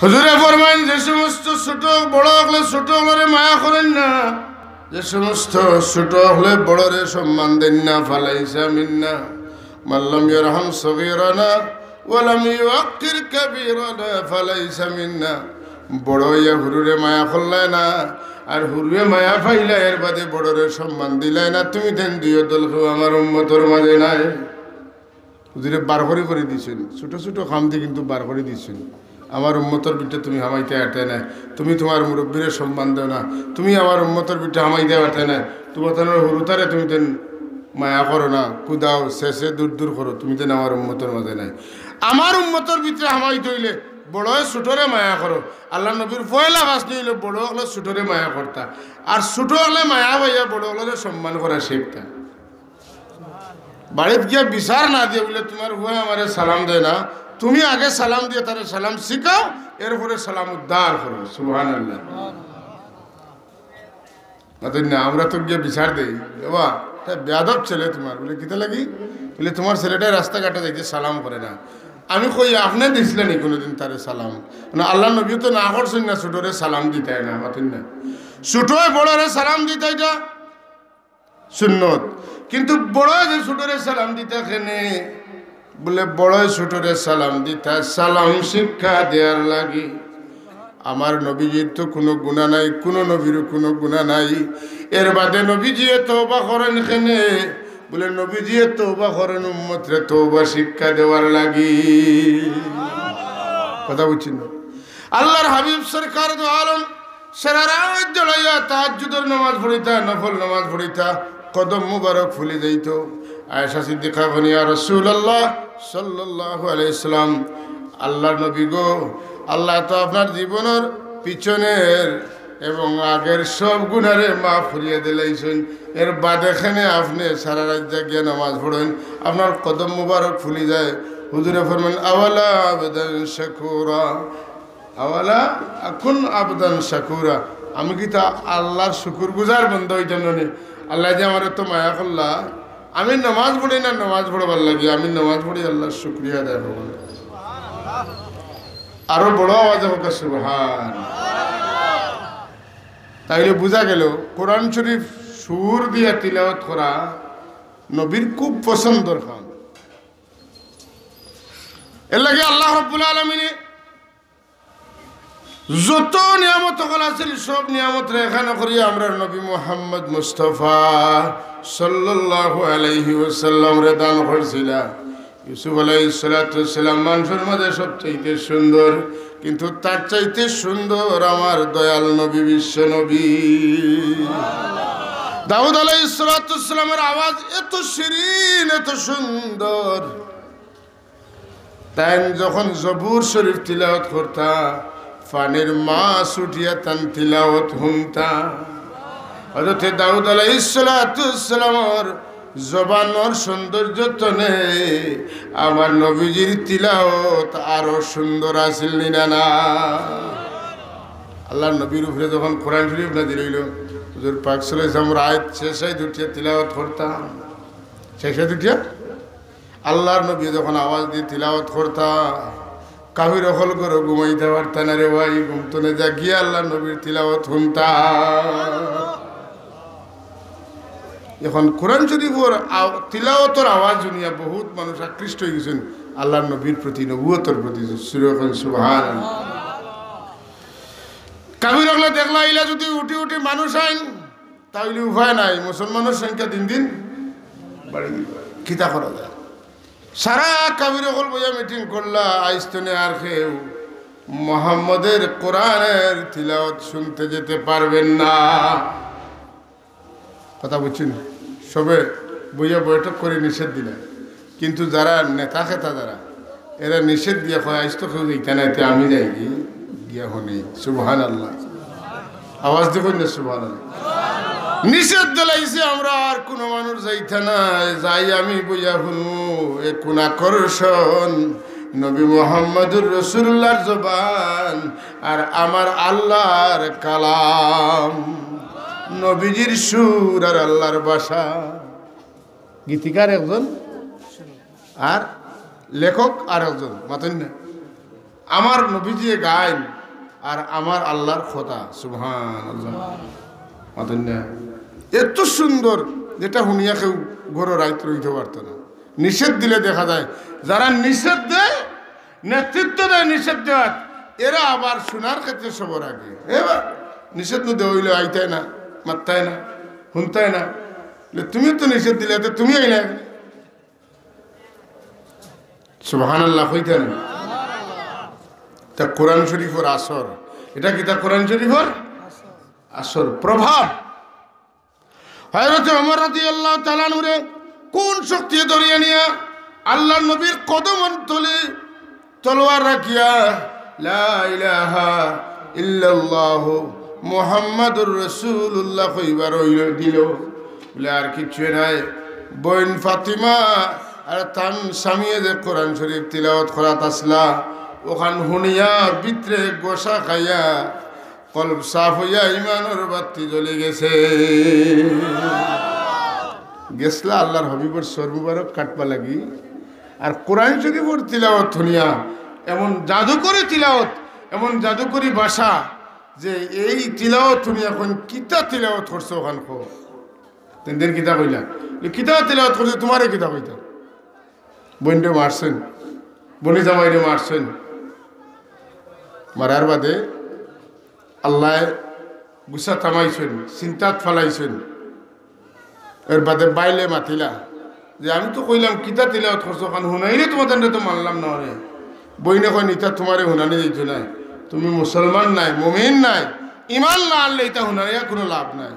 হুজুরে ফরমাইন যে সমস্ত ছোট বড় হলে ছোট হলে মায়া করেন না, যে সমস্ত ছোট হলে বড়রে সম্মান দেন না, ফালাইসা মিন্না মাল্লাম ইয়ারহাম সগীরানা ওয়ালাম ইউআক্কির কাবীরানা ফালাইসা মিন্না। বড় ইয়া হুরুরে মায়া করলাই না, আর হুরুরে মায়া পাইলা এর বাদে বড়রে সম্মান দিলাই না, তুমি দেন দিও দল কেউ আমার উম্মতর মাঝে নাই। হুজুরে বার করে দিয়েছেন, ছোট ছোট খামতি কিন্তু বার করে দিয়েছেন। আমার উম্মতর বিটে তুমি হামাইতে আটে না, তুমি তোমার মুরব্বীরে সম্মান দেও না, তুমি আমার উম্মতর বিটে হামাইতে আটে না, তোমার তার হুরুতারে তুমি তেন মায়া করো না, কুদাও শেষে দূর দূর করো, তুমি তেন আমার উম্মতর মাঝে নাই। আমার উম্মতর ভিতরে হামাইতে হইলে বড় ছোটরে মায়া করো। আল্লাহ নবীর পয়লা বাস নিলে বড় হলে ছোটরে মায়া করতা, আর ছোট হলে মায়া ভাইয়া বড় হলে সম্মান করা শিখতা। বাড়িতে গিয়া বিচার না দিয়ে বলে তোমার হুয়া আমারে সালাম দেয় না, তুমি আগে সালাম দিয়ে তারে সালাম শিখাও, এরপরে সালাম উদ্ধার করো। সুবহানাল্লাহ। না আমরা তো গিয়ে বিচার দেই, বাবা তা বেয়াদব ছেলে তোমার, বলে কিতা লাগি, বলে তোমার ছেলেটা রাস্তাঘাটে যাইতে সালাম করে না। আমি কই আপনি দিছিলেন কোনোদিন তারে সালাম? না আল্লাহ নবী তো না করছেন না ছোটরে সালাম দিতে না, মাতুন না ছোটরে বড়রে সালাম দিতে এটা সুন্নত, কিন্তু বড় যে ছোটরে সালাম দিতে খেনে বলে বড় ছোটরে সালাম দিতা সালাম শিক্ষা দেওয়ার লাগে। আমার নবীজির তো কোনো গুণা নাই, কোনো নবীরও কোনো গুণা নাই, এর বাদে নবীজি তওবা করেন খেনে বলে নবীজি তওবা করেন উম্মতরে তওবা শিক্ষা দেওয়ার লাগি। কথা বুঝছেন? আল্লাহর হাবিব সরকার দো আলম সারা রাত জ্বলাইয়া তাহাজ্জুদের নামাজ পড়িতা, নফল নামাজ পড়িতা, কদম মুবারক ফুলে যাইত। আয়েশা সিদ্দিকা বলেন, ইয়া রাসূলুল্লাহ সাল্লাল্লাহু আলাইহি সাল্লাম, আল্লাহর নবী গো, আল্লাহ তো আপনার জীবনের পিছনের এবং আগের সব গুনারে মাফ করিয়া দিলাইছেন, এর বাদেখানে আপনি সারা রাত জাগিয়া নামাজ পড়েন, আপনার কদম মুবারক ফুলে যায়। হুজুরে ফরমান, আওয়ালা আবদান শাকুরা, আওয়ালা আকুন আবদান শাকুরা, আমি কি তা আল্লাহর শুকুর গুজার বন্ধ হইতাম না? আল্লাহ যে আমার তো মায়া করলা, আমি নামাজ পড়ি না, নামাজ পড়বার লাগে, আমি নামাজ পড়ি আল্লাহর শুকরিয়া আদায় করব। আরো বড় আওয়াজে হোক সুবহান। তাইলে বোঝা গেল কোরআন শরীফ সুর দিয়া তিলাওয়াত করা নবীর খুব পছন্দের কাম। এর লাগে আল্লাহ রাব্বুল আলামিন যত নিয়ামত আছে সব নিয়ামত রেখানা করি আমরা নবী মুহাম্মদ মুস্তাফা সাল্লাল্লাহু আলাইহি ওয়াসাল্লাম রে দান করছিলা। ইউসুফ আলাইহিস সালাতু ওয়াসসালাম মানুষের মধ্যে সবচাইতে সুন্দর, কিন্তু তার চাইতে সুন্দর আমার দয়াল নবী, বিশ্ব নবী দাউদ আলাইহিস সালাতু ওয়াসসালামের আওয়াজ এত শিরিন, এত সুন্দর, তাই যখন জবুর শরীফ তিলাওয়াত করতা ফানের মাছ উঠিয়া তান তিলাওয়াত হুমতা। হযরত দাউদ আলাইহিস সালাতু ওয়াসসালামের জবানের সৌন্দর্য তো নেই, আমার নবীজির তিলাওয়াত আরো সুন্দর আছিল না? আল্লাহর নবীর উপরে যখন কোরআন শরীফ নাযিল হইল, হুজুর পাক সাল্লাল্লাহু আলাইহি ওয়াসাল্লাম রাত শেষে দুটিয়া তিলাওয়াত করতাম, শেষে দুটিয়া আল্লাহর নবী যখন আওয়াজ দিয়ে তিলাওয়াত করতা, কাহির হল করে ঘুমাইতে পারতাম না রে ভাই, ঘুমতনে যা গিয়ে আল্লাহর নবীর তিলাওয়াত শুনতা। এখন কোরআন শরীফের তিলাওয়াতের আওয়াজ শুনিয়া বহুত মানুষ আকৃষ্ট হয়ে গেছেন আল্লাহর নবীর প্রতি, নবুয়তের প্রতি। সুবহানাল্লাহ। কাবির হলে দেখলা ইলা যদি উঠি উঠি মানুষ আইন, তাহলে উপায় নাই, মুসলমানের সংখ্যা দিন দিন বাড়ি খিতা করা যায়। সারা কাবির হল বইয়া মিটিং করলা, আইস্তনে আর কেউ মুহাম্মদের কোরআনের তিলাওয়াত শুনতে যেতে পারবেন না। কথা বুঝছেন? সবে বইয়া বৈঠক করে নিষেধ দিলেন, কিন্তু যারা নেতা খেতা যারা এরা নিষেধ দিয়া কয় আইস তো কেউ যাইতে না, আমি যাই গিয়া শুনি। সুবহানাল্লাহ। আওয়াজ দেখুন না, সুবহানাল্লাহ। নিষেধ দিলাইছে, আমরা আর কোনো মানুষ যাইতে না, যাই আমি বইয়া শুনু। এ কোন আকর্ষণ, নবী মুহাম্মদুর রাসূলুল্লাহর জবান আর আমার আল্লাহর কালাম, নবীজির সুর আর আল্লাহর ভাষা। গীতিকার একজন আর লেখক আর একজন, মাতেন না? আমার নবীজি গাইন আর আমার আল্লাহর খোদা সুবহানাল্লাহ মাতন্না এত সুন্দর যেটা হুনিয়া কেউ গরো রাইত রইতে পারতো না নিষেধ দিলে দেখা যায় যারা নিষেধ দেয় নেতৃত্ব দেয় নিষেধ দেওয়ার এরা আবার শোনার ক্ষেত্রে সবার আগে এবার নিষেধ তো দেওয়া আইতায় না মাত্তায় না শুনতায় না তুমি তো নিষেধ দিলে তো তুমি আইলে সুবহানাল্লাহ হইতে না তা কোরআন শরীফের আসর এটা কি তা কোরআন শরীফের আসর প্রভাব হযরত ওমর রাদিয়াল্লাহু তাআলা নূরে কোন শক্তি ধরিয়ে নিয়া আল্লাহর নবীর কদম তলে তলোয়ার রাখিয়া লা ইলাহা ইল্লাল্লাহ মুহাম্মাদুর রাসূলুল্লাহ কইবার দিল বলে আর কিছু নাই বোন ফাতিমা আর তান স্বামীয়ে যে কোরআন শরীফ তিলাওয়াত করাত আসলা ওখান হুনিয়া ভিতরে গোসা খাইয়া কলব সাফ হইয়া ইমানের বাতি জ্বলে গেছে গেছলা আল্লাহর হবিবর সর মুবারক কাটবা লাগি আর কোরআন শরীফের তিলাওয়াত হুনিয়া এমন জাদুকরি তিলাওয়াত এমন জাদুকরি ভাষা যে এই তিলাওয়াত হুনিয়া এখন কিতা তিলাওয়াত করছে ওখান কো তিনদিন কিতা কইলা কিতা তিলাওয়াত করছে তোমারে কিতা কইতা বোনরে মারছেন বনি জামাইরে মারছেন মারার বাদে আল্লাহ গুসা থামাইছেন চিন্তাত ফেলাইছেন এর বাদে বাইলে মাতিলা যে আমি তো কইলাম কিতা তিলাওয়াত করছো কারণ হুনাইলে তোমাদের তো মানলাম না রে বইনে কই নিতা তোমারে হুনানি দিত নাই তুমি মুসলমান নাই মুমিন নাই ইমান না আনলে এটা হুনানিয়া কোনো লাভ নাই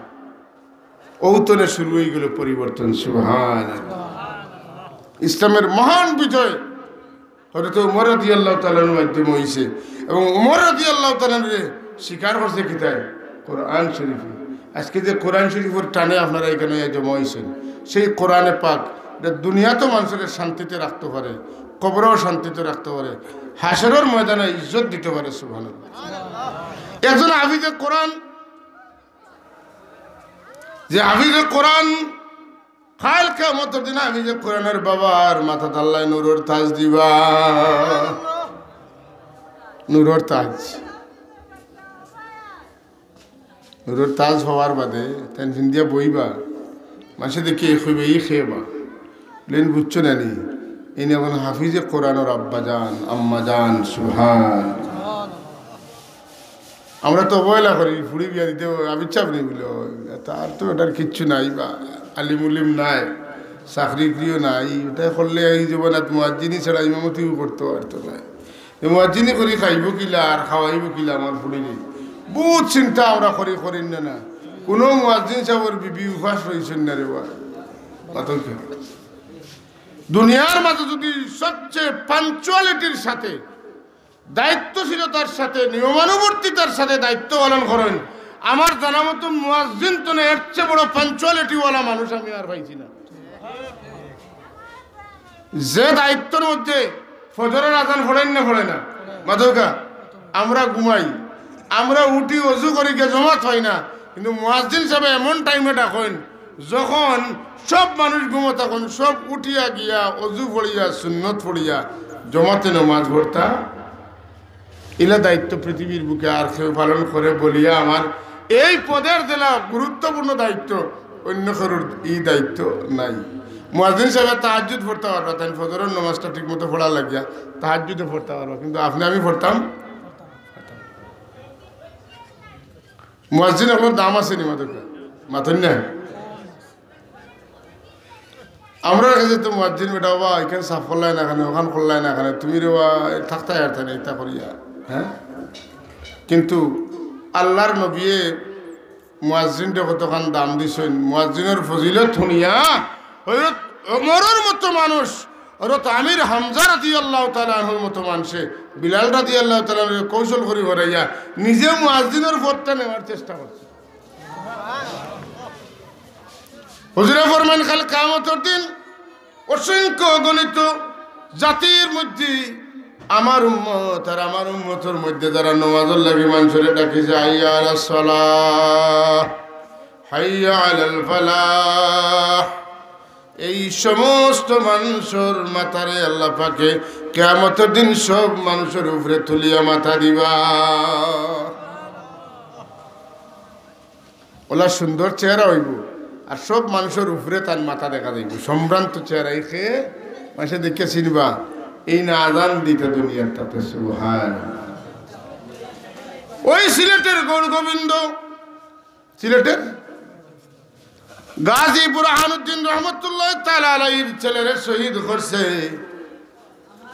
ঔতনে শুরু হয়ে গেল পরিবর্তন সুবহানাল্লাহ ইসলামের মহান বিজয় হযরত ওমর রাদিয়াল্লাহু তাআলার মাধ্যমে হইছে এবং ওমর রাদিয়াল্লাহু তাআলা স্বীকার করছে কিতায় কোরআন শরীফ আজকে যে কোরআন শরীফের টানে আপনারা এখানে জমা হয়েছেন সেই কোরআনে পাক দুনিয়াতেও মানুষের শান্তিতে রাখতে পারে কবরেও শান্তিতে রাখতে পারে হাসরের ময়দানে ইজ্জত দিতে পারে সুবহানাল্লাহ একজন হাফিজে কোরআন যে হাফিজে কোরআন কাল কিয়ামতের দিন হাফিজে কোরআনের বাবার মাথা আল্লাহ নূরের তাজ দিবা নূরের তাজ নূরের তাজ হওয়ার বাদে টেনশন দিয়া বইবা মাসে দেখি খুবই এই খেয়েবা প্লেন বুঝছো না নি এই এখন হাফিজে কোরআনের আব্বা যান আম্মা যান সুবহান আমরা তো অবহেলা করি ফুড়ি বিয়া দিতে আবিচ্ছাপ নেই বলে তার তো এটার কিচ্ছু নাই বা আলিমুলিম নাই চাকরি প্রিয় নাই এটা করলে এই জীবনাত মুয়াজ্জিনি ছাড়া ইমামতিও করতে পারতো না মুয়াজ্জিনি করি খাইব কিলা আর খাওয়াইব কিলা আমার ফুড়ি বহুত চিন্তা আমরা করি না কোনো মুয়াজ্জিন সাহেবের বিবি উপাস রয়েছেন না রে দুনিয়ার মাঝে যদি সবচেয়ে পাঞ্চুয়ালিটির সাথে দায়িত্বশীলতার সাথে নিয়মানুবর্তিতার সাথে দায়িত্ব পালন করেন আমার জানা মতো মুয়াজ্জিন তো না এর চেয়ে বড় পাঞ্চুয়ালিটিওয়ালা মানুষ আমি আর পাইছি না যে দায়িত্বের মধ্যে ফজরের আজান পড়েন না পড়ে না মাধবকা আমরা ঘুমাই আমরা উঠি অজু করি গিয়ে জমাত হয় না কিন্তু মুয়াজ্জিন সাহেব এমন টাইমে ডাকেন যখন সব মানুষ ঘুমো তখন সব উঠিয়া গিয়া অজু পড়িয়া সুন্নত পড়িয়া জমাতে নামাজ পড়তা এলা দায়িত্ব পৃথিবীর বুকে আর কেউ পালন করে বলিয়া আমার এই পদের জেলা গুরুত্বপূর্ণ দায়িত্ব অন্য কারোর এই দায়িত্ব নাই মুয়াজ্জিন সাহেব তাহাজ্জুদ পড়তে পারবা তাই ফজরের নামাজটা ঠিক মতো পড়া লাগিয়া তাহাজ্জুদে পড়তে পারবা কিন্তু আপনি আমি পড়তাম মুয়াজ্জিন এখন দাম আছে নি মাদকে মাথন না আমরা কাছে তো মুয়াজ্জিন বেটা বা এখানে সাফ করলাই না এখানে ওখান করলাই না এখানে তুমি রে থাকতাই আর তাই এটা করিয়া হ্যাঁ কিন্তু আল্লাহর নবী মুয়াজ্জিনটা কতখান দাম দিছেন মুয়াজ্জিনের ফজিলত শুনিয়া হযরত ওমরের মতো মানুষ হযরত আমির হামজা রাদিয়াল্লাহু তাআলা আনহুর মতো মানুষে বিলাল রাদিয়াল্লাহু তাআলা কৌশল করে হরাইয়া নিজে মুয়াজ্জিনের পদটা নেওয়ার চেষ্টা করছে হুজুরে ফরমান কাল কিয়ামতের দিন অসংখ্য গণিত জাতির মধ্যে আমার উম্মত আর আমার উম্মতের মধ্যে যারা নামাজের লাগি মানুষের ডাকি যায় হাইয়া আলাস সালাহ হাইয়া আলাল ফালাহ এই সমস্ত মানুষের মাথারে আল্লাহ পাকে কিয়ামতের দিন সব মানুষের উপরে তুলিয়া মাথা দিবা। ওলা সুন্দর চেহারা হইব আর সব মানুষের উপরে তার মাথা দেখা যাইব, সম্ভ্রান্ত চেহারা খেয়ে মানুষে দেখে চিনবা এই না আজান দিতে দুনিয়ার তাতে। সুবহানাল্লাহ। ওই সিলেটের গৌর গোবিন্দ, সিলেটের গাজী বুরহানুদ্দিন রহমতুল্লাহ তাআলা আলাইহির ছেলেরে শহীদ করছে।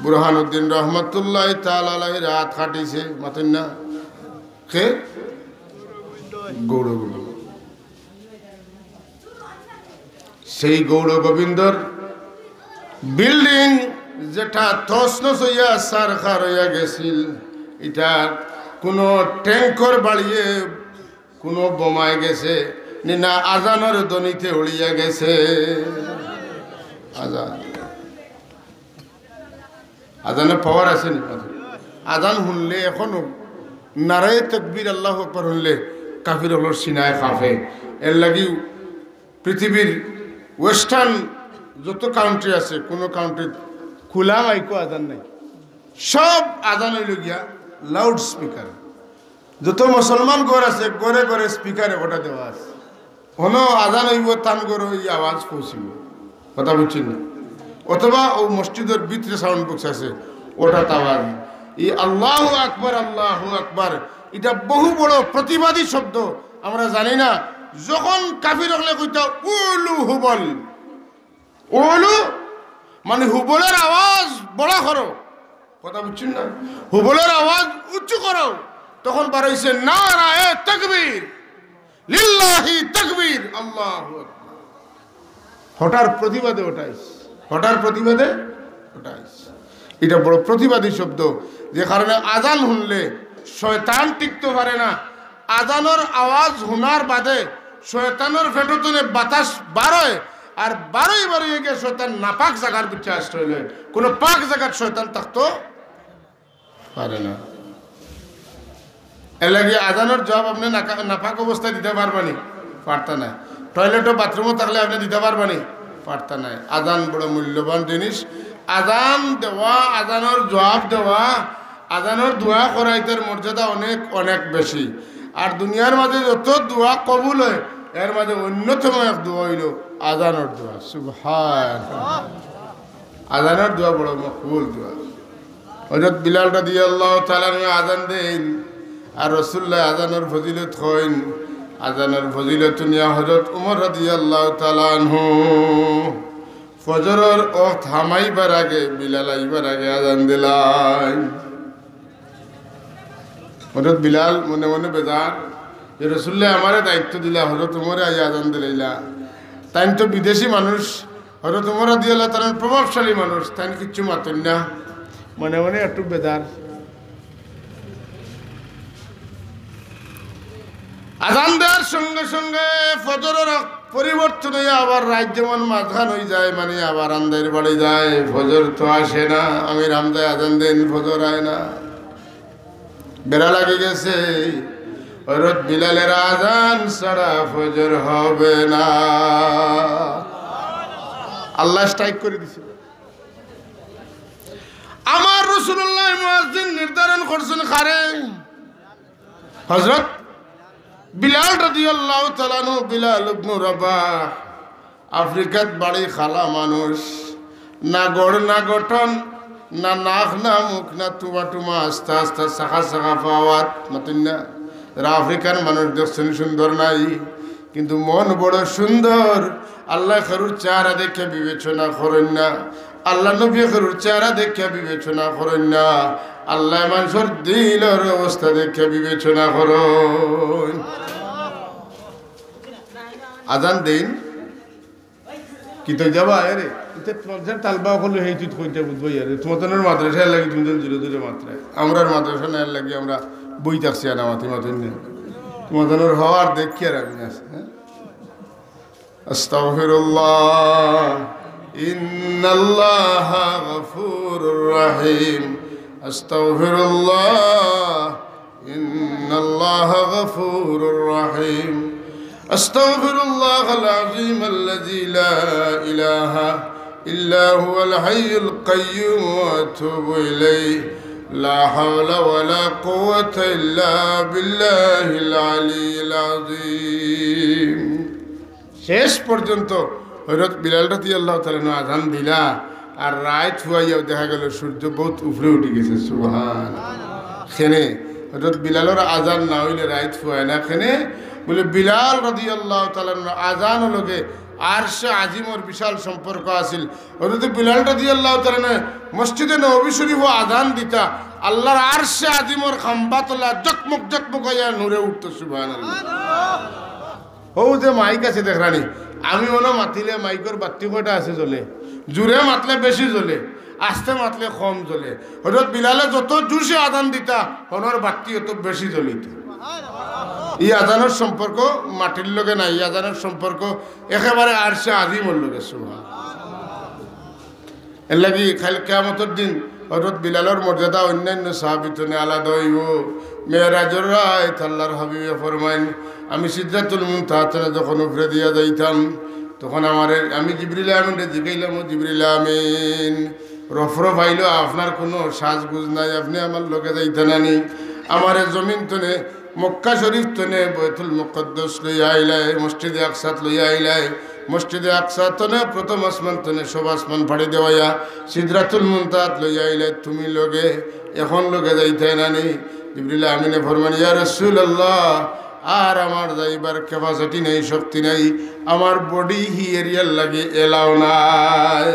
বুরহানুদ্দিন রহমতুল্লাহ তাআলা আলাইহি রাত কাটিছে মাতেন না কে গৌর গোবিন্দ। সেই গৌর গোবিন্দর বিল্ডিং যেটা তছনছ হইয়া সারখার হইয়া গেছিল, এটা কোনো ট্যাঙ্কর বাড়িয়ে কোনো বোমায় গেছে না আজানের ধ্বনিতে উড়িয়া গেছে। আজান আজানের পাওয়ার আছে নি? আজান শুনলে এখনো নারায়ে তাকবীর আল্লাহু আকবার শুনলে কাফির হলোর সিনায় কাঁপে। এর লাগি পৃথিবীর ওয়েস্টার্ন যত কান্ট্রি আছে কোনো কান্ট্রি খোলা মাইকো আজান নাই, সব আজান হইল গিয়া লাউড স্পিকার। যত মুসলমান ঘর আছে ঘরে ঘরে স্পিকারে ওটা দেওয়া আছে, কোনো আজান হইব তান করে ওই আওয়াজ পৌঁছিব, কথা বুঝছেন না? অথবা ও মসজিদের ভিতরে সাউন্ড বক্স আছে ওটা আওয়াজ। এই আল্লাহু আকবার আল্লাহু আকবার এটা বহু বড় প্রতিবাদী শব্দ, আমরা জানি না। যখন কাফির হলে কইতা উলু হুবল, উলু মানে হুবলের আওয়াজ বড় করো, কথা বুঝছেন না? হুবলের আওয়াজ উচ্চ করো, তখন বার হইছে নারায়ে তাকবীর লিল্লাহি তাকবীর আল্লাহু আকবার। হঠার প্রতিবাদে ওটাইস, হঠার প্রতিবাদে ওটাইস। এটা বড় প্রতিবাদী শব্দ, যে কারণে আজান শুনলে শয়তান টিকতে পারে না। আজানের আওয়াজ শোনার বাদে শয়তানের ফেটতনে বাতাস বারোয়, আর বারোই বারোই গিয়ে শয়তান নাপাক জায়গার পিছিয়ে আশ্রয় লয়। কোনো পাক জায়গার শয়তান থাকতো পারে না। এর লাগে আজানের জবাব আপনি নাপাক অবস্থায় দিতে পারবেনি, পারতা না। টয়লেটও বাথরুমও থাকলে আপনি দিতে পারবেনি, পারতা নাই। আজান বড় মূল্যবান জিনিস। আজান দেওয়া, আজানের জবাব দেওয়া, আজানের দোয়া করাইতের মর্যাদা অনেক অনেক বেশি। আর দুনিয়ার মাঝে যত দোয়া কবুল হয় এর মাঝে অন্যতম এক দোয়া হইল আজানের দোয়া। সুবহানাল্লাহ। আজানের দোয়া বড় মকবুল দোয়া। হযরত বিলাল রাদিয়াল্লাহু তাআলা আজান দেন আর রাসূলুল্লাহ আজানের ফজিলত কইন। আজানের ফজিলত নিয়া হযরত ওমর রাদিয়াল্লাহু তাআলা আনহু ফজরের ওয়াক্ত হামাইবার আগে, বিলাল আইবার আগে আজান দিলেন। হযরত বিলাল মনে মনে বেজার যে রাসূলুল্লাহ আমারে দায়িত্ব দিলা, হযরত ওমরে আই আজান দিলাইলা। তাই তো বিদেশি মানুষ, হযরত ওমর রাদিয়াল্লাহু তাআলা প্রভাবশালী মানুষ, তাই কিচ্ছু মাতেন না, মনে মনে একটু বেজার। আজান দেওয়ার সঙ্গে সঙ্গে ফজরের পরিবর্তন হয়ে আবার রাত যেমন মাঝখান হয়ে যায়, মানে আবার আন্দার বাড়ি যায়, ফজর তো আসে না। আমি রামদায় আজান দেন, ফজর আয় না, বেড়া লাগে গেছে। হযরত বিলালের আজান ছাড়া ফজর হবে না। আল্লাহ স্ট্রাইক করে দিছে। আমার রাসূলুল্লাহ মুয়াজ্জিন নির্ধারণ করছেন কারে? হযরত বিলাল রাদিয়াল্লাহু তাআলা আনহু, বিলাল ইবনে রাবাহ। আফ্রিকাত বাড়ি খালা মানুষ, না গড় না গঠন, না নাক না মুখ না টুমা টুমা, আস্তে আস্তে শাখা শাখা পাওয়াত মাতেন না। আফ্রিকান মানুষ দেখছেন সুন্দর নাই, কিন্তু মন বড় সুন্দর। আল্লাহ খেরুর চেহারা দেখে বিবেচনা করেন না, আল্লাহ নবী খেরুর চেহারা দেখে বিবেচনা করেন না, আল্লাহ মানুষের দিলের অবস্থা দেখে বিবেচনা করেন। আজান দিন কি তো যাবা আরে তোমাদের তালবা হলো এই তুই কইতে বুঝবো আরে তোমাদের মাদ্রাসা লাগি তুমি দূরে দূরে মাত্রায়, আমরার মাদ্রাসা না লাগি আমরা বই থাকছি না মাতি মাতুন নেই তোমাদের হওয়ার দেখি আর আমি আছে। আস্তাগফিরুল্লাহ ইন্নাল্লাহা গফুরুর রহিম। আস্তাগফিরুল্লাহ ইন্নাল্লাহা গফুরুর রহিম। আস্তাগফিরুল্লাহাল আযীম আল্লাযী লা ইলাহা ইল্লা হুয়াল হাইয়ুল কাইয়্যুম ওয়া আতুবু ইলাইহি লা হাওলা ওয়ালা কুওয়াতা ইল্লা বিল্লাহিল আলিয়্যিল আযীম। শেষ পর্যন্ত হযরত বিলাল রাদিয়াল্লাহু তাআলা আযান দিলা আর রাত হইয়াও দেখা গেল সূর্য বহুত উপরে উঠে গেছে। সুবহানাল্লাহ। খেনে হযরত বিলালের আযান না হইলে রাত হয় না। খেনে বলে বিলাল রাদিয়াল্লাহু তাআলা আযান লগে আরশে আজিমর বিশাল সম্পর্ক আছিল। হযরত বিলাল রাদিয়াল্লাহু তাআলা মসজিদে নববী শরীফ আযান দিতা আল্লাহর আরশে আজিমর খাম্বাতলা জকমক জকমক হইয়া নূরে উঠতো। সুবহানাল্লাহ। ও যে মাইক আছে দেখরানি, আমি ওনা মাতিলে মাইকর বাতি কয়টা আছে জ্বলে, জোরে মাতলে বেশি জ্বলে, আস্তে মাতলে কম জ্বলে। হযরত বিলালে যত জোরসে আযান দিতা ওনার বাতি অত বেশি জ্বলিত। এই আযানের সম্পর্ক মাটির লগে নাই, এই আযানের সম্পর্ক একেবারে আরশে আজিমর লগে। সুবহানাল্লাহ। এর লাগি খালি কিয়ামতের দিন হযরত বিলালের মর্যাদা অন্যান্য সাহাবীতনে আলাদা হইব। মেরাজের রাত আল্লাহর হাবিবে ফরমাইন, আমি সিদরাতুল মুনতাহা যখন উপরে দিয়া যাইতাম তখন আমি জিবরিল আমিনরে জিগাইলাম, ও জিবরিল আমিন, রফরফ আইলো, আপনার কোনো সাজগুজ নাই, আপনি আমার লগে যাইতেন আনি, আমারে জমিন তনে মক্কা শরীফ তনে বাইতুল মুকদ্দাস লইয়া আইলাই, মসজিদে আকসাত লইয়া আইলাই, মসজিদে আকসা তনে প্রথম আসমান তনে সব আসমান ফাড়ি দেওয়াইয়া সিদরাতুল মুনতাহাত লইয়া আইলাই, তুমি লগে এখন লগে যাইতেন আনি। জিবরিল আমিনে ফরমান, ইয়া রাসূলুল্লাহ, আর আমার যাইবার ক্যাপাসিটি নেই, শক্তি নাই, আমার বডি হি এরিয়ার লাগে এলাও নাই।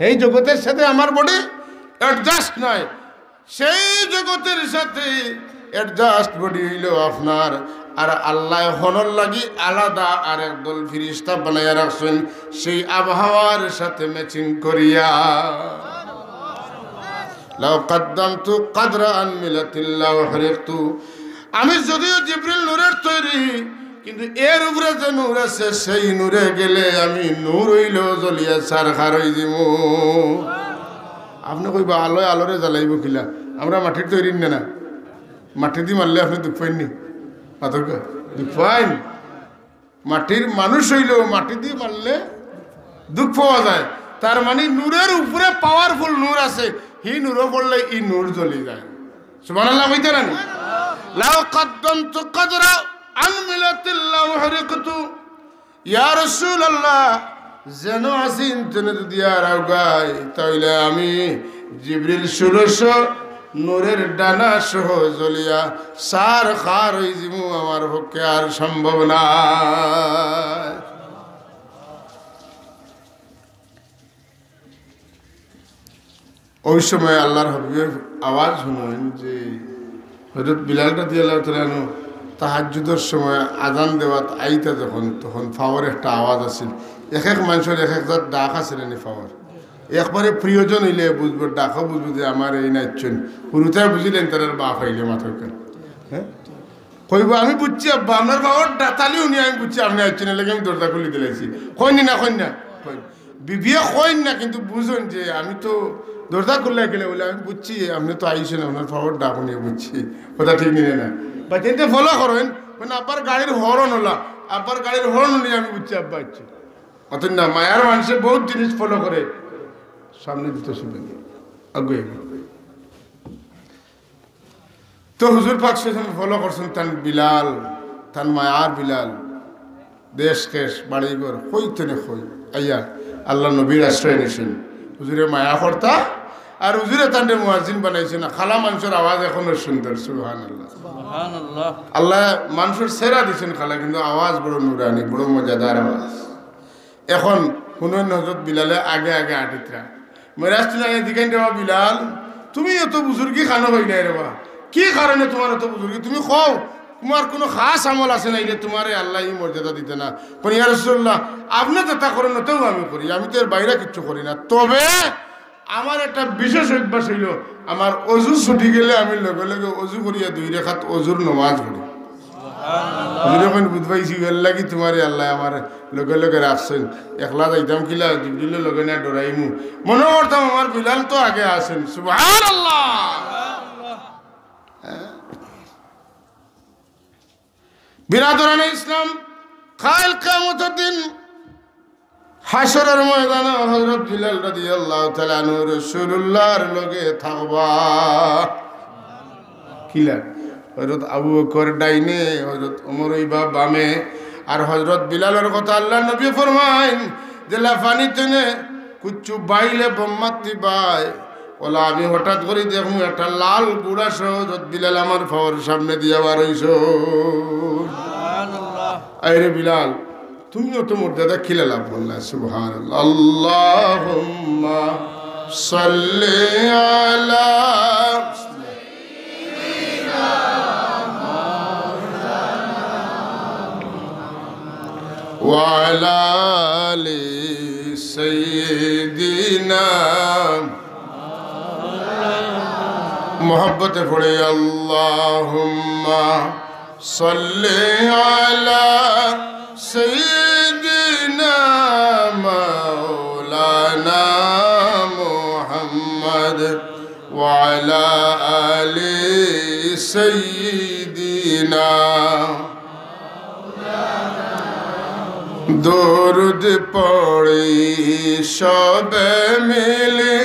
এই জগতের সাথে আমার বডি অ্যাডজাস্ট নয়, সেই জগতের সাথে অ্যাডজাস্ট বডি হইল আপনার। আর আল্লাহ হনর লাগি আলাদা আর একদল ফিরিস্তা বানাইয়া রাখছেন সেই আবহাওয়ার সাথে ম্যাচিং করিয়া। লাউ কদ্দামতু কদরা আন মিলাতিল্লাহ হরিকতু, আমি যদিও জিবরিল নূরের তৈরি, কিন্তু এর উপরে যে নূর আছে সেই নূরে গেলে আমি নূর হইল জ্বলিয়া ছারখার হয়ে যাব। আপনি কইবা আলোয় আলোরে জ্বালাইব কিলা, আমরা মাটির তৈরি না, মাটি দিয়ে মারলে আপনি দুঃখ পাইননি? পাথরক দুঃখ পাইন? মাটির মানুষ হইলেও মাটি দিয়ে মারলে দুঃখ পাওয়া যায়। তার মানে নূরের উপরে পাওয়ারফুল নূর আছে, হি নূরও পড়লে ই নূর জ্বলি যায়। সুবহানাল্লাহ কইতে না? লাউ কদ্দামতু কদরা আন মিলাতিল্লাহ হরিকতু, ইয়া রাসূলুল্লাহ, যেন আসিন তেনে যদি আর আগাই তাইলে আমি জিবরিল 1600 নূরের ডানা সহ জ্বলিয়া সার খার হয়ে যাব, আমার পক্ষে আর সম্ভব না। ওই সময় আল্লাহর হাবিবের আওয়াজ শুনেন যে হযরত বিলাল রাদিয়াল্লাহু তাআলা তাহাজ্জুদের সময় আজান দেওয়াত আইতা যখন, তখন ফাওয়ার একটা আওয়াজ আছিল। এক এক মানুষের এক এক জাত ডাক আছিল নি ফাওয়ার। একবারে প্রিয়জন হইলে বুঝবো, ডাকও বুঝবো যে আমার এই নাচছেন। পুরুতায় বুঝিলেন তার বাপ হইলে মাথার কেন, হ্যাঁ কইব আমি বুঝছি আব্বা আপনার বাবার ডাতালি উনি, আমি বুঝছি আপনি আসছেন, এলাকা আমি দরজা খুলে দিলাইছি। কইনি না কইন বিবিয়া কইন না, কিন্তু বুঝুন যে আমি তো দরজা খুললে গেলে বলে আমি বুঝছি আপনি তো আইসেন, আপনার বাবার ডাক নিয়ে বুঝছি, কথা ঠিক নিলে না বা কিন্তু ফলো করেন। মানে আব্বার গাড়ির হরন হলা, আব্বার গাড়ির হরন হলে আমি বুঝছি আব্বা আসছে। অত না, মায়ার মানুষে বহুত জিনিস ফলো করে, সামনে দিতে শুনবেন আগে। তো হুজুর পাক ফলো করছেন তান বিলাল, তান মায়ার বিলাল, দেশ কেশ বাড়ি ঘর হইতে নে হই আইয়া আল্লাহ নবীর আশ্রয় নিয়েছেন। হুজুরে মায়া কর্তা আর হুজুরে তান্ডে মুয়াজ্জিন বানাইছেন। খালা মানুষের আওয়াজ এখনো সুন্দর। সুবহানাল্লাহ, সুবহানাল্লাহ। আল্লাহ মানুষের সেরা দিচ্ছেন খালা, কিন্তু আওয়াজ বড় নুরানি, বড় মজাদার আওয়াজ। এখন শুনেন হযরত বিলালে আগে আগে আটিতরা মেরাজটিলা দিকেন রে বিলাল, তুমি এত বুজুর্গি খানো হই নাই রে বা, কি কারণে তোমার এত বুজুর্গি? তুমি কও তোমার কোনো খাস আমল আছে না, এটা তোমার আল্লাহ মর্যাদা দিতে না? কোন ইয়া রাসূলুল্লাহ, আপনি যেটা করেন ওটাও আমি করি, আমি তো এর বাইরে কিচ্ছু করি না। তবে আমার একটা বিশেষ অভ্যাস হইল, আমার অজু ছুটি গেলে আমি লগে লগে অজু করিয়া 2 রাকাত অজুর নামাজ পড়ি। যখন বুঝবাইছি এর লাগি তোমার আল্লাহ আমার লগে লগে রাখছেন। একলা যাইতাম কিলা জিবরিলের লগে না ডরাইমু, মনে করতাম আমার বিলাল তো আগে আসেন। সুবহানাল্লাহ। বিরাদরানে ইসলাম কাল কিয়ামতের দিন হাসরের ময়দানে হযরত বিলাল রাদিয়াল্লাহু তাআলা আনহু রাসূলুল্লাহর লগে থাকবা কিলা হযরত আবু বকর ডাইনে হযরত ওমর ইবা বামে আর হযরত বিলালের কথা আল্লাহ নবী ফরমাইন যে লাফানিতে নে কুচ্চু বাইলে বোমাতি বাই ওলা আমি হঠাৎ করে দেখুন একটা লাল গুড়া সহ হযরত বিলাল আমার ফাওয়ার সামনে দিয়া বার হইছো সুবহানাল্লাহ আরে বিলাল তুমিও তো মর্যাদা খিলে লাভ বললা সুবহানাল্লাহ আল্লাহুম্মা সাল্লি আলা সাইয়্যিদিনা মাওলানা ওয়া আলা আলি সাইয়্যিদিনা মোহব্বতে পড়ে আল্লাহুম্মা সাল্লি আলা سيدنا مولانا محمد وعلى آل سيدنا درود পড়ি সবে মিলে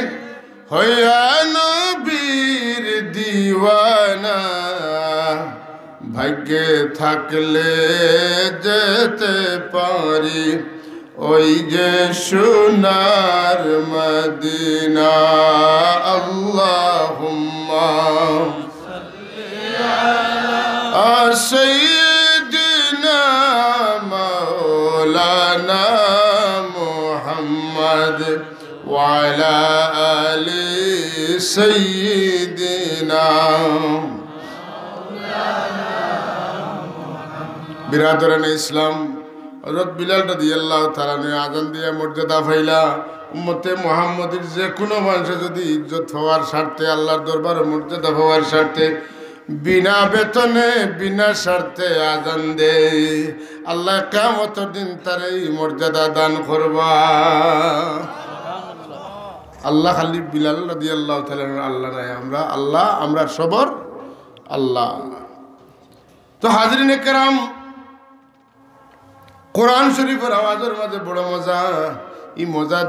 হইয়া নবীর দিওয়ানা ভাগ্যে থাকলে যেতে পারি ওই যে সোনার মদিনা আল্লাহুম্মা সাল্লি আলা সাইয়্যিদিনা মাওলানা মুহাম্মদ ওয়া আলা আলি সাইয়্যিদিনা বিরাদরানে ইসলাম হযরত বিলাল রাদিয়াল্লাহু তাআলা আযান দিয়ে মর্যাদা পাইলা উম্মতে মুহাম্মদের যে কোনো মানুষ যদি ইজ্জত হওয়ার স্বার্থে আল্লাহর দরবারে মর্যাদা হওয়ার স্বার্থে বিনা বেতনে বিনা স্বার্থে আযান দেয় আল্লাহ কিয়ামতের দিন তার এই মর্যাদা দান করবা আল্লাহ খালি বিলাল রাদিয়াল্লাহু তাআলা আল্লাহ নাই আমরা সবর আল্লাহ তো হাজরিনে কেরাম কোরআন শরীফের আওয়াজের মাঝে বড় মজা এই মজা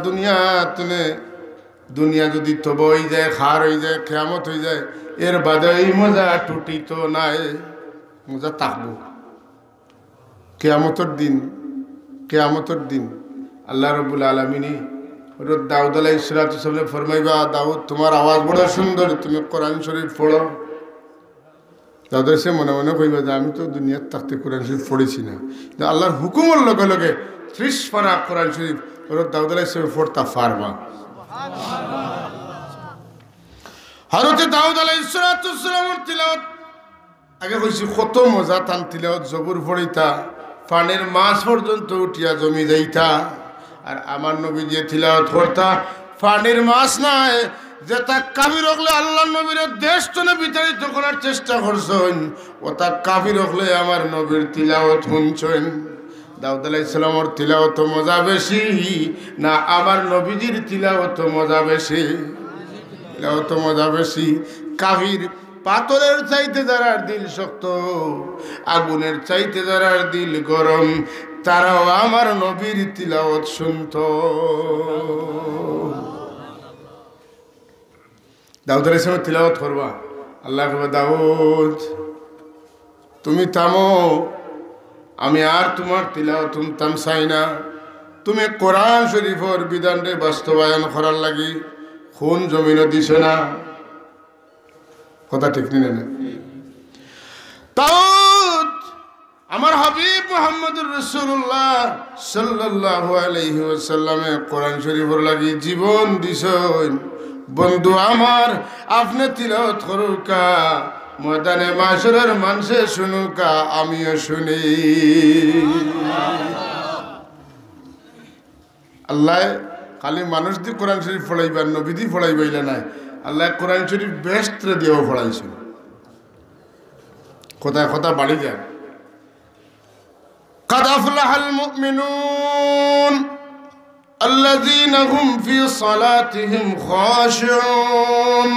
দুনিয়া যদি তব হয়ে যায় খার হয়ে যায় কিয়ামত হয়ে যায় এর বাদে এই মজা টুটি তো নাই মজা থাকবো কিয়ামতের দিন আল্লাহ রাব্বুল আলামিন হযরত দাউদ আলাইহিস সালাতু সালাম ফরমাইবা দাউদ তোমার আওয়াজ বড় সুন্দর তুমি কোরআন শরীফ পড়ো তাদের সে মনে মনে কইবা যে আমি তো দুনিয়ার থাকতে কোরআন শরীফ পড়েছি না আল্লাহর হুকুমের লগে লগে 30 পারা কোরআন শরীফ হযরত দাউদ আলাইহিস সালাম পড়তা পারবা হযরত দাউদ আলাইহিস সালামের তিলাওয়াত আগে কইছি কত মজা তান তিলাওয়াত জবর পড়িতা পানির মাছ পর্যন্ত উঠিয়া জমি যাইতা আর আমার নবী যে তিলাওয়াত করতা পানির মাছ নাই যেটা কাফির হলে আল্লাহর নবীর দেশ তনে বিতাড়িত করার চেষ্টা করছেন ওটা কাফির হলে আমার নবীর তিলাওয়াত শুনছেন দাউদ আলাইহিস সালামের তিলাওয়াত মজা বেশি না আমার নবীজির তিলাওয়াত মজা বেশি তিলাওয়াত মজা বেশি কাফির পাথরের চাইতে যারার দিল শক্ত আগুনের চাইতে যারার দিল গরম তারাও আমার নবীর তিলাওয়াত শুনতো দাউদ আলাইহিস সালাম তিলাওয়াত করবা আল্লাহ কবে দাউদ তুমি থামো আমি আর তোমার তিলাওয়াত শুনতাম চাই না তুমি কোরআন শরীফের বিধানরে বাস্তবায়ন করার লাগি খুন জমিনও দিছ না কথা ঠিক নিলে না দাউদ আমার হাবিব মুহাম্মদুর রাসূলুল্লাহ সাল্লাল্লাহু আলাইহি ওয়াসাল্লামে কোরআন শরীফের লাগি জীবন দিছেন বন্ধু আমার আপনি তিলাওয়াত করুকা ময়দানে মাশরের মানুষে শুনুকা আমিও শুনি আল্লাহ খালি মানুষ দিয়ে কোরআন শরীফ পড়াইবার নবী দিয়ে পড়াইবাইলে নাই আল্লাহ কোরআন শরীফ বেস্টরে দিয়েও পড়াইছেন কোথায় কথা বাড়ি যায় قد أفلح المؤمنون الذين هم في صلاتهم خاشعون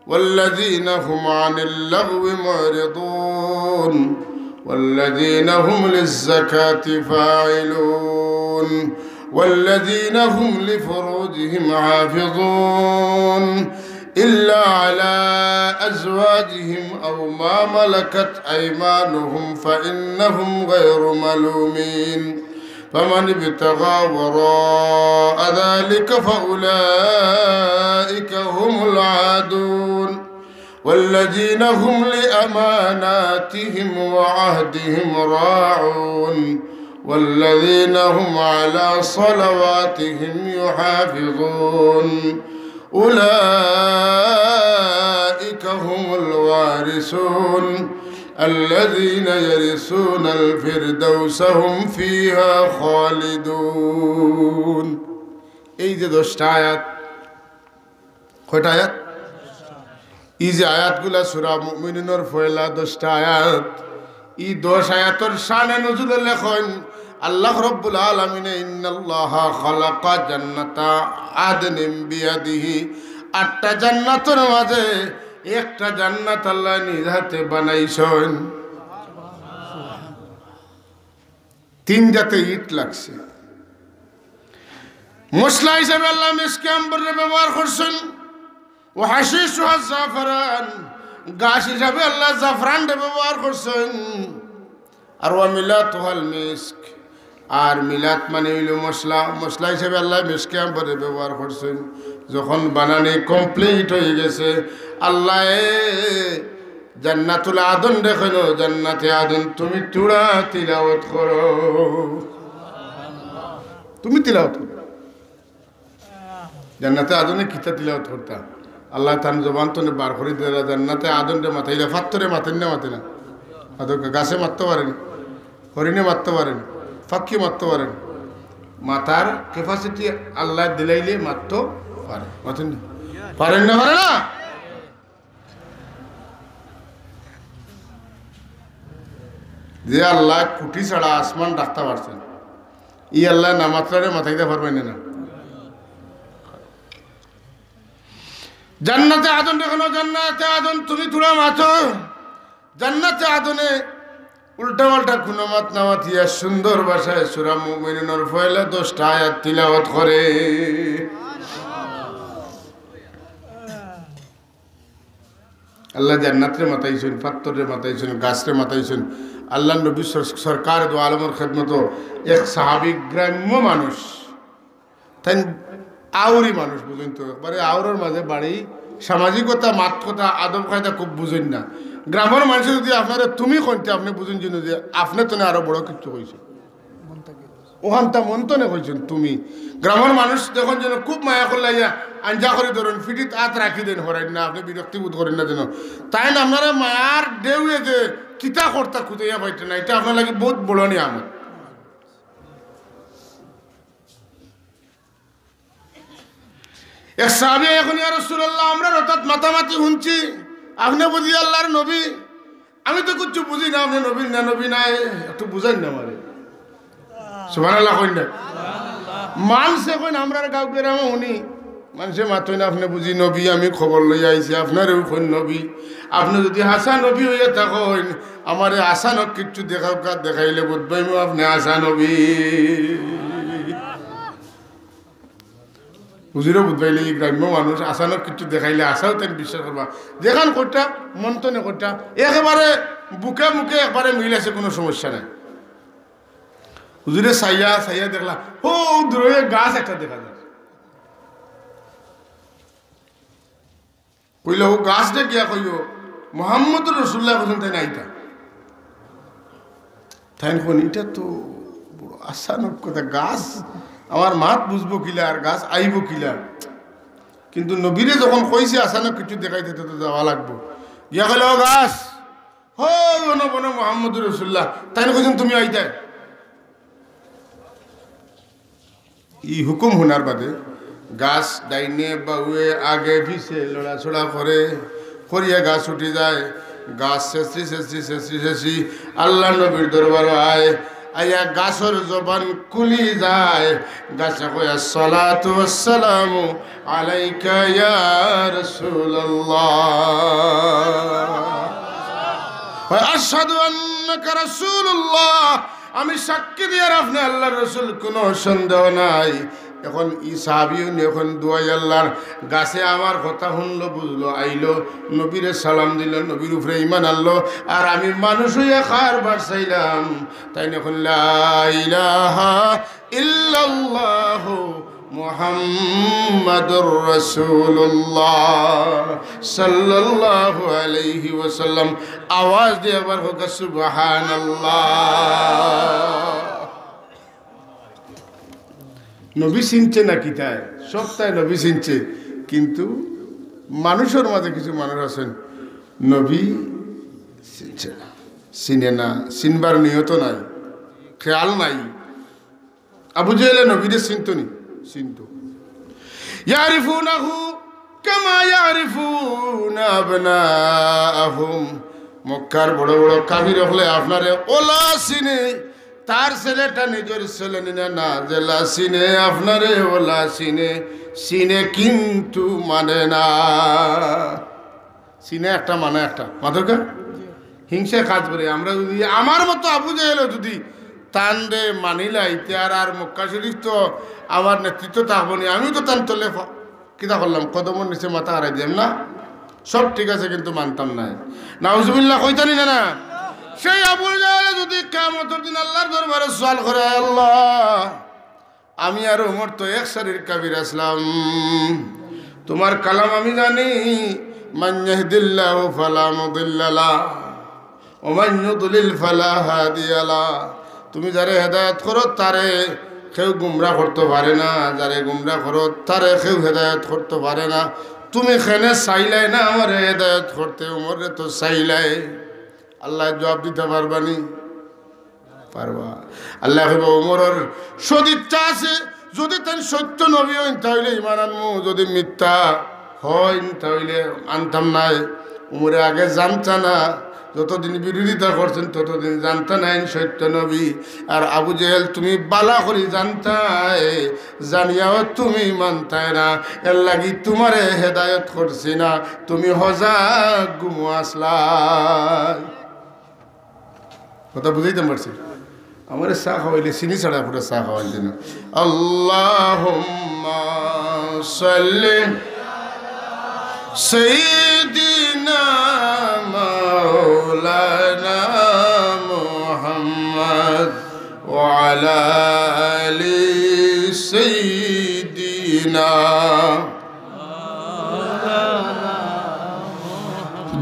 والذين هم عن اللغو معرضون والذين هم للزكاة فاعلون والذين هم لفروجهم حافظون إلا على أزواجهم أو ما ملكت أيمانهم فإنهم غير ملومين فمن ابتغى وراء ذلك فأولئك هم العادون والذين هم لأماناتهم وعهدهم راعون والذين هم على صلواتهم يحافظون أولئك هم الوارثون الذين يرثون الفردوس هم فيها خالدون এই যে 10টা আয়াত কয়টা আয়াত এই যে আয়াতগুলা সূরা মুমিনুনের পয়লা 10টা আয়াত এই 10 আয়াতের শানে নজুলে লেখেন আল্লাহ রাব্বুল আলামিন ইন্নাল্লাহা খালাকা জান্নাতা আদনিন বিয়াদিহি 8টা জান্নাতের মাঝে একটা জান্নাত আল্লাহ নিজ হাতে বানাইছেন 3 জাতে ইট লাগছে মশলা হিসেবে আল্লাহ মিসকে আম্বরে ব্যবহার করছেন ও হাশিশ ও জাফরান গাছ হিসাবে আল্লাহ জাফরান ব্যবহার করছেন আর ওয়া মিলাতুল মিস্ক আর মিলাত মানে হইল মশলা মশলা হিসেবে আল্লাহ মিসকে আম্বরে ব্যবহার করছেন যখন বানানি কমপ্লিট হয়ে গেছে আল্লাহ জান্নাতুল আদন দেখেন জান্নাতে আদন তুমি তুড়া তিলাওয়াত করো তুমি তিলাওয়াত করো জান্নাতে আদনে কিতা তিলাওয়াত করতা আল্লাহ তার জবান তো বার করে দিলা জান্নাতে আদনরে মাথাইলা ফাত্তরে মাতেন না মাতে না আদকে গাছে মারতে পারেন হরিণে মারতে পারেন ফাঁকি মারতে পারেন মাথার ক্যাপাসিটি আল্লাহ দিলাইলে মারতে পারে মাতেন না পারেন না পারে না যে আল্লাহ কুটি ছাড়া আসমান ডাকতে পারছেন ই আল্লাহ না মাত্রারে মাথাইতে পারবেন না জান্নাতে আদন দেখো জান্নাতে আদন তুমি তুলা মাথো জান্নাতে আদনে উল্টা পাল্টা কোনো মাত না মাতিয়া সুন্দর ভাষায় সূরা মুমিনুনের পয়লা 10টা আয়াত তিলাওয়াত করে আল্লাহ জান্নাতের মাথাইছেন পাত্তরের মাথাইছেন গাছের মাথাইছেন আল্লাহ নবী সরকার দো আলমের খেদমত এক সাহাবী গ্রাম্য মানুষ তাই আউরি মানুষ বুঝেন তো একবারে আউরের মাঝে বাড়ি সামাজিকতা মাতকতা আদব কায়দা খুব বুঝেন না গ্রামের মানুষ যদি আপনারা তুমি কইতে আপনি বুঝেন যেন যে আপনি তো আরো বড় কিছু কইছে ওখানটা মন্তনে কইছেন তুমি গ্রামের মানুষ যখন যেন খুব মায়া করলাইয়া আঞ্জা করে ধরেন ফিটিত হাত রাখি দেন হরেন না আপনি বিরক্তি বোধ করেন না যেন তাই না আপনারা মায়ার দেউয়ে যে কিতা কর্তা খুঁজাইয়া পাইতেন না এটা আপনার লাগে বহুত বড় নিয়ামত এক সাহাবী এখন ইয়া রাসূলুল্লাহ আমরা হঠাৎ মাতামাতি শুনছি আপনি বুঝি আল্লাহর নবী আমি তো কিছু বুঝি না আপনি নবী না নবী নাই একটু বুঝাই না আমারে সুবহানাল্লাহ কইন না মানুষে কইন আমরা গাঁও গ্রামে শুনি মানুষে মাতই না আপনি বুঝি নবী আমি খবর লই আইছি আপনারও কইন নবী আপনি যদি হাসা নবী হইয়া থাকেন আমারে আসানক কিছু দেখাও কাজ দেখাইলে বুঝবাইম আপনি আসা নবী হুজুরও বুঝবাইলে এই গ্রাম্য মানুষ আসানক কিছু দেখাইলে আসাও তেন বিশ্বাস করবা দেখান কোটা মন্তনে কোটা একেবারে বুকে মুখে একবারে মিল আছে কোনো সমস্যা নাই হুজুরে সাইয়া সাইয়া দেখলা ও দূরে গাছ একটা দেখা যায় কইলে ও গাছটা গিয়া কইও মোহাম্মদ রসুল্লাহ বলছেন তাই নাইটা তাই কোন এটা তো বড় আসানক কথা গাছ আমার মাত বুঝবো কিলা আর গাছ আইব কিলা কিন্তু নবীরে যখন কইছে আসানক কিছু দেখাইতে তো যাওয়া লাগবো গিয়া কইলে ও গাছ হো বনো বনো মোহাম্মদ রসুল্লাহ তাই কইছেন তুমি আইতাই ই হুকুম শোনার বাদে গাছ ডাইনে বাউয়ে আগে পিছে লড়াছড়া করে করিয়া গাছ উঠে যায় গাছ শেষি শেষি শেষি শেষি আল্লাহ নবীর দরবার আয় আয়া গাছর জবান কুলি যায় গাছে কয় আসসালাতু ওয়াসসালামু আলাইকা ইয়া রাসূলুল্লাহ ওয়া আশহাদু আন্না আন্নাকা রাসূলুল্লাহ, আমি সাক্ষী দিয়ে আপনি আল্লাহর রাসূল, কোনো সন্দেহ নাই। এখন ই সাহাবীও এখন দুয়াই আল্লাহর গাছে আমার কথা শুনলো, বুঝলো, আইলো, নবীরে সালাম দিল, নবীর উপরে ঈমান আনলো। আর আমি মানুষ হইয়া খারবার চাইলাম, তাই এখন লা ইলাহা ইল্লাল্লাহু মুহাম্মাদুর রাসূলুল্লাহ সাল্লাল্লাহু আলাইহি ওয়াসাল্লাম। আওয়াজ দিয়ে আবার হোক সুবহানাল্লাহ। নবী চিনছে না কি তাই? সব তাই নবী চিনছে, কিন্তু মানুষের মাঝে কিছু মানুষ আছেন নবী চিনছে না, চিনে না, চিনবার নিয়ত নাই, খেয়াল নাই। আবু জেহেল নবীরে চিনত নি? চিনত। ইয়ারিফুনাহু কামা ইয়ারিফুনা আবনাআহুম। মক্কার বড় বড় কাফির হলে আপনারে ওলা চিনে, তার ছেলেটা নিজের ছেলে নিনে না জেলা চিনে, আপনারে ওলা চিনে, চিনে কিন্তু মানে না। চিনে একটা মানে একটা মাদকা হিংসা কাজ করে। আমরা যদি আমার মতো আবু জেহেল যদি তান রে মানিলাইতে আর মক্কা শরীফ তো আমার নেতৃত্ব থাকবো নি, আমি তো তান তলে কিতা করলাম, কদমর নিচে মাথা হারাই দিলাম না। সব ঠিক আছে, কিন্তু মানতাম না। নাউজুবিল্লাহ কইতানি না। সেই আবু জেহেল যদি কিয়ামতের দিন আল্লাহর দরবারে সওয়াল করে, আল্লাহ আমি আর ওমর তো এক শরীর কাবির আসলাম, তোমার কালাম আমি জানি, মান ইয়াহদিল্লাহু ফালা মুদিল্লা লাহু ওয়া মান ইউদ্লিল ফালা হাদিয়া লাহু। তুমি যারে হেদায়েত করো তারে কেউ গুমরা করতে পারে না, যারে গুমরা করো তারে কেউ হেদায়েত করতে পারে না। তুমি খেনে চাইলাই না আমার হেদায়েত করতে, ওমরে তো চাইলাই। আল্লাহ জবাব দিতে পারবানি? পারবা। আল্লাহ কইব ওমরের সদিচ্ছা আছে, যদি তাই সত্য নবী হইন তাহলে ইমান আনমু, যদি মিথ্যা হইন তাহলে আনতাম নাই। ওমরে আগে জানতা না, যতদিন বিরোধিতা করছেন ততদিন জানতা নাই সত্য নবী। আর আবু জেহেল তুমি বালা করি জানতাই, জানিয়াও তুমি মানতাই না, এর লাগি তোমারে হেদায়ত করছি না, তুমি হজাক গুমো আসলাই। কথা বুঝাইতে পারছি? আমার চা খাওয়াইলে চিনি ছাড়া পুরো চা খাওয়াই দিন। আল্লাহুম্মা সাল্লি সাইয়্যিদিনা মাওলানা মুহাম্মদ ওয়া আলা আলি সাইয়্যিদিনা।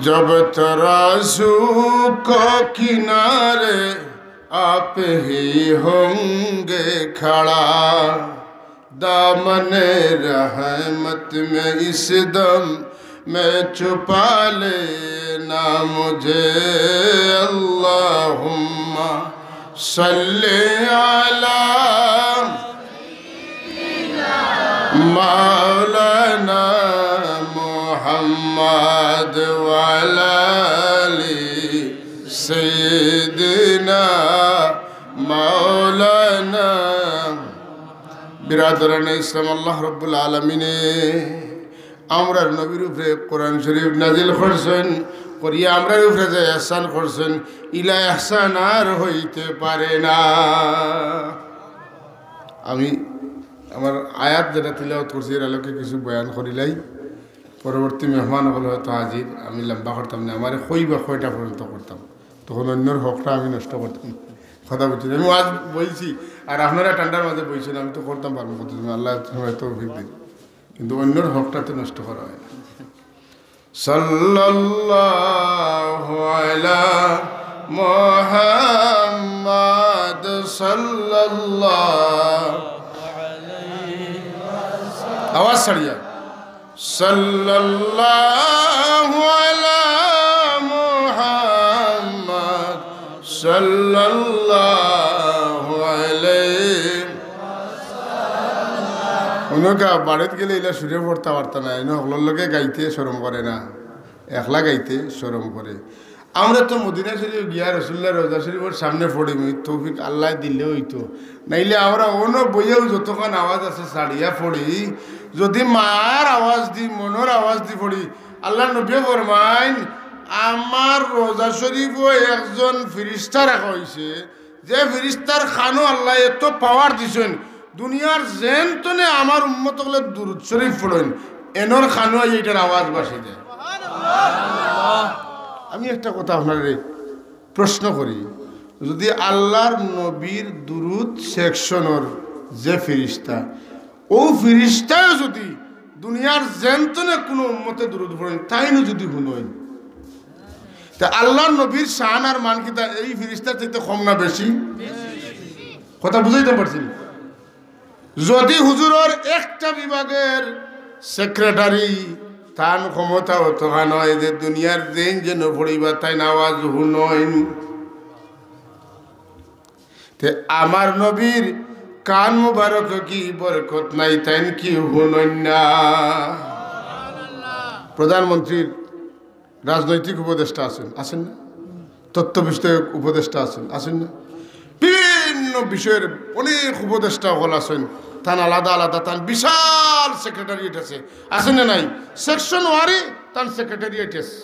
जब तराजू को किनारे आप ही होंगे खड़ा, दामन रहमत में इस दम में छुपा लेना मुझे। अल्लाहुम्मा सल्ली अला मौलाना मुहम्मद वाला सैयदना मौलाना। बिरादरान इस्लाम, अल्लाह रब्बुल आलमीने আমরার নবীর উপরে কোরআন শরীফ নাজিল করছেন, করিয়া আমরার উপরে যে ইহসান করছেন, ইলা ইহসান আর হইতে পারে না। আমি আমার আয়াত যেটা তিলাওয়াত করছি এর আলোকে কিছু বয়ান করিলাই, পরবর্তী মেহমান হল হয়তো হাজির, আমি লম্বা করতাম না, আমার কই বা কয়টা পর্যন্ত করতাম, তখন অন্যর হকটা আমি নষ্ট করতাম। কথা বলছি আমি আজ বলছি, আর আপনারা ঠান্ডার মাঝে বলছেন, আমি তো করতাম পারবো কত, আল্লাহ হয়তো দিন, কিন্তু অন্যর হকটা তো নষ্ট করা হয় না। সাল্লাল্লাহু আলা মুহাম্মাদ সাল্লাল্লাহু আওয়াজ ছাড়িয়া সাল্লাল্লাহু আলা মুহাম্মাদ সাল্লাল্লাহু আলাইহি। অন্যকা বাড়িতে গেলে এলা সুরে পড়তে পারত না, এনে সকলের লোকে গাইতে শরম করে না, একলা গাইতে শরম করে। আমরা তো মদিনা শরীফ গিয়া রসুল্লাহ রোজা শরীফের সামনে পড়ি, তৌফিক আল্লাহ দিলে হইতো, নাইলে আমরা অন্য বইয়েও যতক্ষণ আওয়াজ আছে ছাড়িয়া পড়ি, যদি মার আওয়াজ দি মনের আওয়াজ দি পড়ি, আল্লাহ নবী ফরমাইন আমার রোজা শরীফও একজন ফিরিস্তা রাখা হয়েছে, যে ফিরিস্তার খানো আল্লাহ এত পাওয়ার দিছেন, দুনিয়ার যেন তনে আমার উম্মত হলে দুরুদ শরীফ পড়েন এনর খানো এইটার আওয়াজ বাসে যায়। আমি একটা কথা আপনার প্রশ্ন করি, যদি আল্লাহর নবীর দুরুদ সেকশনের যে ফিরিস্তা, ও ফিরিস্তায় যদি দুনিয়ার জেনতনে কোনো উম্মতে দুরুদ পড়েন তাইনও যদি শুনেন, তা আল্লাহর নবীর শান আর মান কিতা এই ফিরিস্তার চাইতে কম না বেশি? কথা বুঝাইতে পারছি? যদি হুজুরের একটা বিভাগের সেক্রেটারি তার ক্ষমতা হতো নয় যে দুনিয়ার যেন যেন পড়িবা তাই আওয়াজ শুনইন, আমার নবীর কান মুবারক কি বরকত নাই তাই কি শুনইন না? প্রধানমন্ত্রীর রাজনৈতিক উপদেষ্টা আছেন না, তথ্য বিষয়ক উপদেষ্টা আছেন না, বিভিন্ন বিষয়ের অনেক উপদেষ্টা হল আছেন, তান আলাদা আলাদা তান বিশাল সেক্রেটারিয়েট আছেন না নাই? সেকশন ওয়ারি তান সেক্রেটারিয়েট আছে।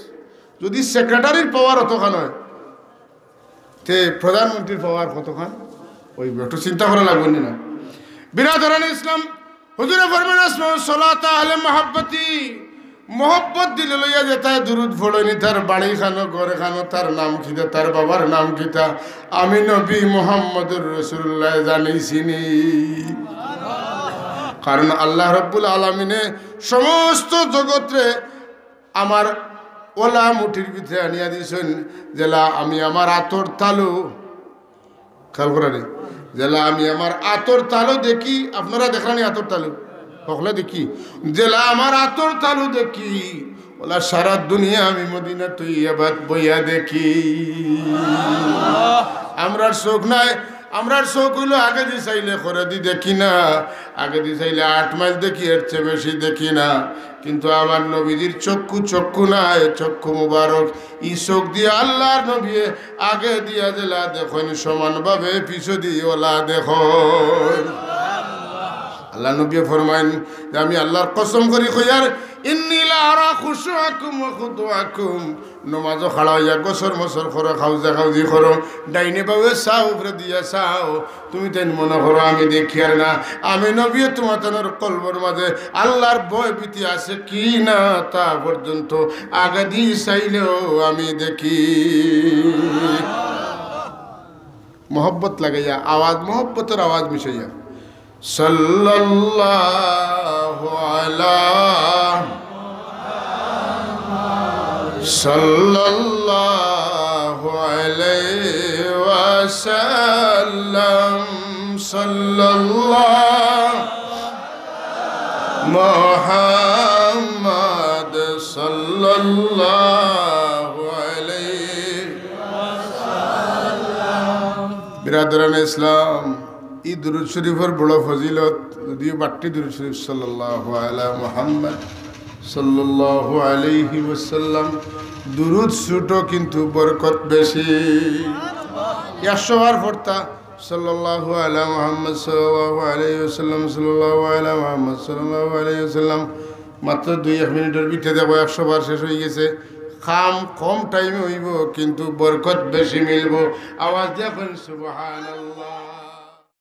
যদি সেক্রেটারির পাওয়ার অতখান হয় তে প্রধানমন্ত্রীর পাওয়ার কতখান? ওই একটু চিন্তা করা লাগবে না? বিরাদরান ইসলাম হুজুরে ফরমান আসমাউ সালাতা আহলে মহব্বতি, মোহব্বত দিলে লইয়া যেতায় দুরুদ ফোড়নি, তার বাড়ি খানো ঘরে খানো, তার নাম খিতা, তার বাবার নাম খিতা, আমি নবী মুহাম্মদুর রাসূলুল্লাহ জানিছিনি। কারণ আল্লাহ রাব্বুল আলামিনে সমস্ত জগতে আমার ওলা মুঠির ভিতরে আনিয়া দিয়েছেন, জেলা আমি আমার আতর তালু খেয়াল করা নেই, জেলা আমি আমার আতর তালু দেখি, আপনারা দেখলেন আতর তালু সকলে দেখি, জেলা আমার আতর তালু দেখি, ওলা সারা দুনিয়া আমি মদিনা তুই এবার বইয়া দেখি। আমরার চোখ নাই, আমরার চোখ হইলো আগে দিয়ে চাইলে করে দি দেখি না, আগে দিয়ে চাইলে 8 মাইল দেখি, এর চেয়ে বেশি দেখি না। কিন্তু আমার নবীজির চক্ষু নাই, চক্ষু মুবারক, ই চোখ দিয়ে আল্লাহর নবী আগে দিয়া জেলা দেখেন সমানভাবে পিছু দিয়ে ওলা দেখো। আল্লাহ নবী ফরমাইন যে আমি আল্লাহর কসম করি কইয়ার ইন্নী লা আরা খুশুআকুম ওয়া খুদুআকুম, নমাজ খাড়া হইয়া গোসর মসর করো, খাউজি করো, ডাইনে বাউে চাও উপরে দিয়া চাও, তুমি তাই মনে করো আমি দেখি আর না। আমি নবী তোমার কলবর মাঝে আল্লাহর ভয় ভীতি আছে কি না তা পর্যন্ত আগে দিয়ে চাইলেও আমি দেখি। মোহব্বত লাগাইয়া আওয়াজ, মোহব্বতের আওয়াজ মিশাইয়া সাল্লাল্লাহু আলাইহি ওয়াসাল্লাম, সাল্লাল্লাহু মুহাম্মদ সাল্লাল্লাহু আলাইহি ওয়াসাল্লাম। বিরাদরান ইসলাম, এই দুরূদ শরীফের বড় ফজিলত, যদিও বাট্টি দুরূদ শরীফ সাল্লাল্লাহু আলা মুহাম্মদ সাল্লাল্লাহু আলাইহি ওয়াসাল্লাম, দুরূদ ছোট কিন্তু বরকত বেশি। 100 বার পড়তা সাল্লাল্লাহু আলা মুহাম্মদ সাল্লাল্লাহু আলাইহি ওয়াসাল্লাম, সাল্লাল্লাহু আলা মুহাম্মদ সাল্লাল্লাহু আলাইহি ওয়াসাল্লাম, মাত্র 2-1 মিনিটের ভিতরে দেখো 100 বার শেষ হয়ে গেছে। খাম কম টাইমে হইব কিন্তু বরকত বেশি মিলব। আওয়াজ দেখুন সুবহানাল্লাহ।